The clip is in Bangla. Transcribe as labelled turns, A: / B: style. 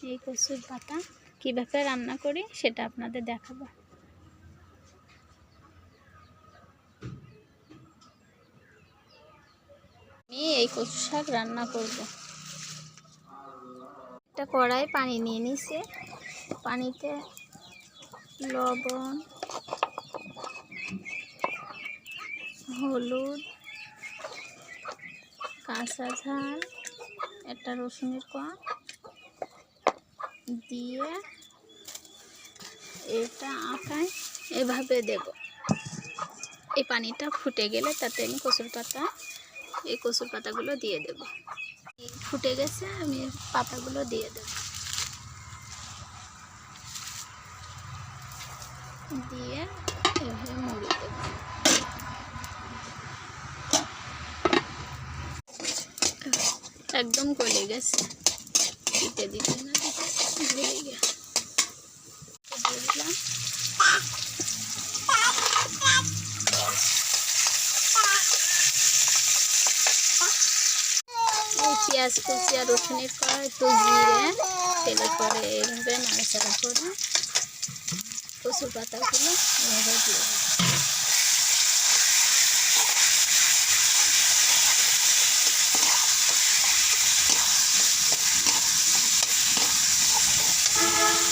A: এই কচুর পাতা কীভাবে রান্না করি সেটা আপনাদের দেখাবো। আমি এই কচু শাক রান্না করব। একটা কড়াই পানি নিয়ে নিছি, পানিতে লবণ, হলুদ, কাঁচা ঝাল, একটা রসুনের কোয়া দিয়ে এটা আটায় এভাবে দেব। এই পানিটা ফুটে গেলে তাতে আমি এই কচুর পাতাগুলো দিয়ে দেব। ফুটে গেছে, আমি পাতাগুলো দিয়ে দেব। দিয়ে এভাবে মুড়ি দেব। একদম গলে গেছে, দিতে দিতে না দিতে গলে গেছে। দিলাম পেঁয়াজ কুচি আর রসুনের কোয়া, একটু জিরে, তেলের পরে এইভাবে নাড়াচাড়া করে কচুর পাতাগুলো এভাবে দিয়ে দেবো।